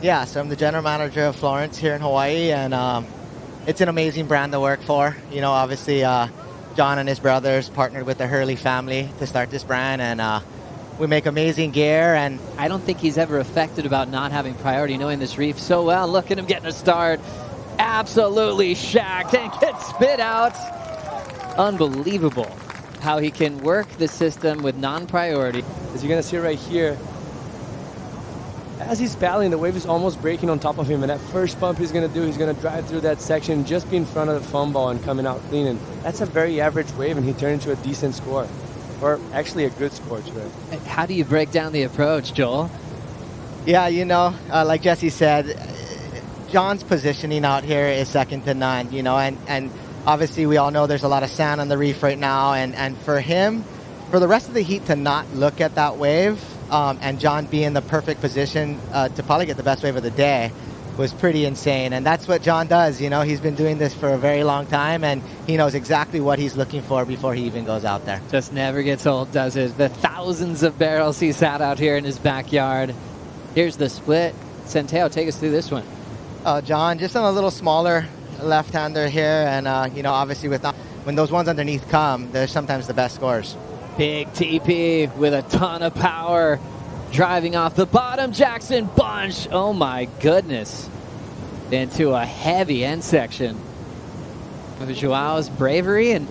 Yeah, so I'm the general manager of Florence here in Hawaii, and it's an amazing brand to work for. You know, obviously, John and his brothers partnered with the Hurley family to start this brand, and we make amazing gear. And I don't think he's ever affected about not having priority, knowing this reef so well. Look at him getting a start. Absolutely shacked and gets spit out. Unbelievable how he can work the system with non-priority. As you're going to see right here, as he's paddling, the wave is almost breaking on top of him, and that first pump he's going to do, he's going to drive through that section, just be in front of the foam ball and coming out clean. And that's a very average wave, and he turned into a decent score, or actually a good score to it. How do you break down the approach, Joel? yeah, you know, like Jesse said, John's positioning out here is second to none, you know, and obviously we all know there's a lot of sand on the reef right now, and for him, for the rest of the heat to not look at that wave, and John be in the perfect position to probably get the best wave of the day was pretty insane. And that's what John does. You know, he's been doing this for a very long time, and he knows exactly what he's looking for before he even goes out there. Just never gets old, does it? The thousands of barrels he's had out here in his backyard. Here's the split. Centeo, take us through this one. John, just on a little smaller left-hander here, and you know, obviously when those ones underneath come, they're sometimes the best scores. Big TP with a ton of power. Driving off the bottom, Jackson Bunch. Oh my goodness. Into a heavy end section. Of Joao's bravery and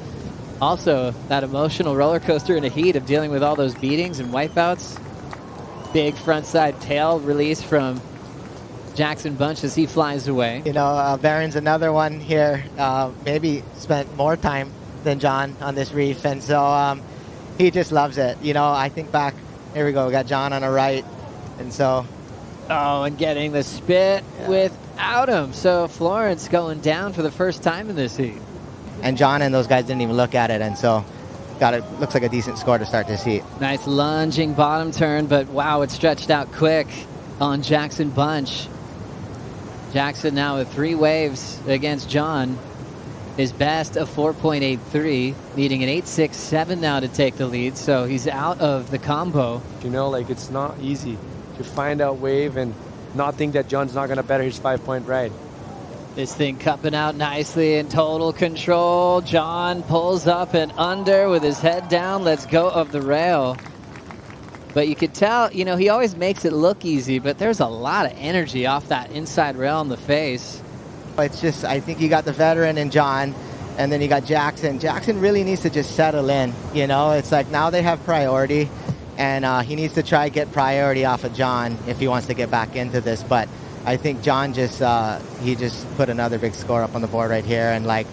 also that emotional roller coaster in the heat of dealing with all those beatings and wipeouts. Big frontside tail release from Jackson Bunch as he flies away. You know, Barron's another one here. Maybe spent more time than John on this reef, and so he just loves it. You know, I think back, here we go, we got John on the right, and so. Oh, and getting the spit without him. So Florence going down for the first time in this heat. And John and those guys didn't even look at it, and so looks like a decent score to start this heat. Nice lunging bottom turn, but wow, it stretched out quick on Jackson Bunch. Jackson now with 3 waves against John. His best of 4.83, needing an 8.67 now to take the lead, so he's out of the combo. You know, like, it's not easy to find out wave and not think that John's not going to better his 5-point ride. This thing cupping out nicely in total control. John pulls up and under with his head down, lets go of the rail. But you could tell, you know, he always makes it look easy, but there's a lot of energy off that inside rail in the face. It's just, I think you got the veteran in John, and then you got Jackson. Jackson really needs to just settle in, you know? It's like now they have priority, and he needs to try get priority off of John if he wants to get back into this. But I think John just, he just put another big score up on the board right here, and like,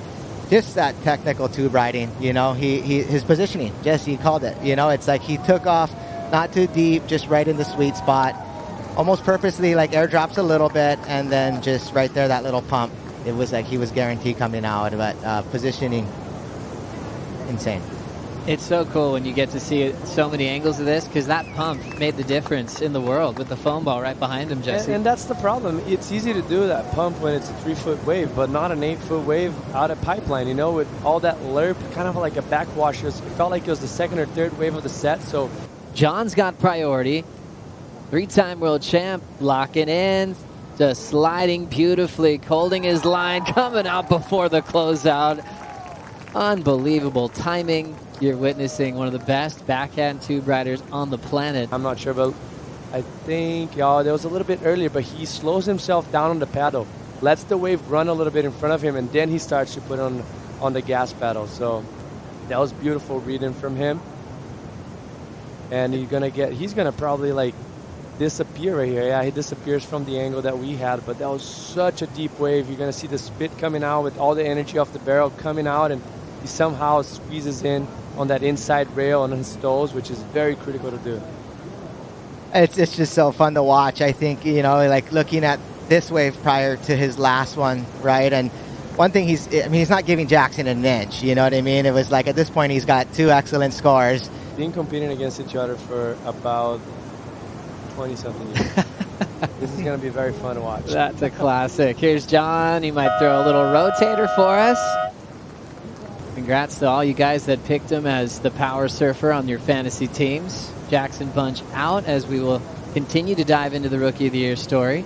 just that technical tube riding, you know? His positioning, Jesse called it, you know? It's like he took off not too deep, just right in the sweet spot. Almost purposely, like, airdrops a little bit, and then just right there, that little pump. It was like he was guaranteed coming out, but positioning, insane. It's so cool when you get to see so many angles of this, because that pump made the difference in the world with the foam ball right behind him, Jesse. And that's the problem. It's easy to do that pump when it's a 3-foot wave, but not an 8-foot wave out of pipeline, you know, with all that lerp, kind of like a backwash. It felt like it was the second or third wave of the set, so. John's got priority. 3-time world champ locking in, just sliding beautifully, holding his line, coming out before the closeout. Unbelievable timing. You're witnessing one of the best backhand tube riders on the planet. I'm not sure, but I think there was a little bit earlier, but he slows himself down on the paddle, lets the wave run a little bit in front of him, and then he starts to put on the gas pedal. So that was beautiful reading from him. And he's gonna probably like disappear right here. Yeah, he disappears from the angle that we had, but that was such a deep wave. You're gonna see the spit coming out with all the energy off the barrel coming out, and he somehow squeezes in on that inside rail on his toes, which is very critical to do. It's just so fun to watch. I think, you know, like looking at this wave prior to his last one, right? And one thing he's not giving Jackson an inch, you know what I mean? It was like at this point he's got 2 excellent scores. Been competing against each other for about 20-something years. This is going to be very fun to watch. That's a classic. Here's John. He might throw a little rotator for us. Congrats to all you guys that picked him as the power surfer on your fantasy teams. Jackson Bunch out as we will continue to dive into the Rookie of the Year story.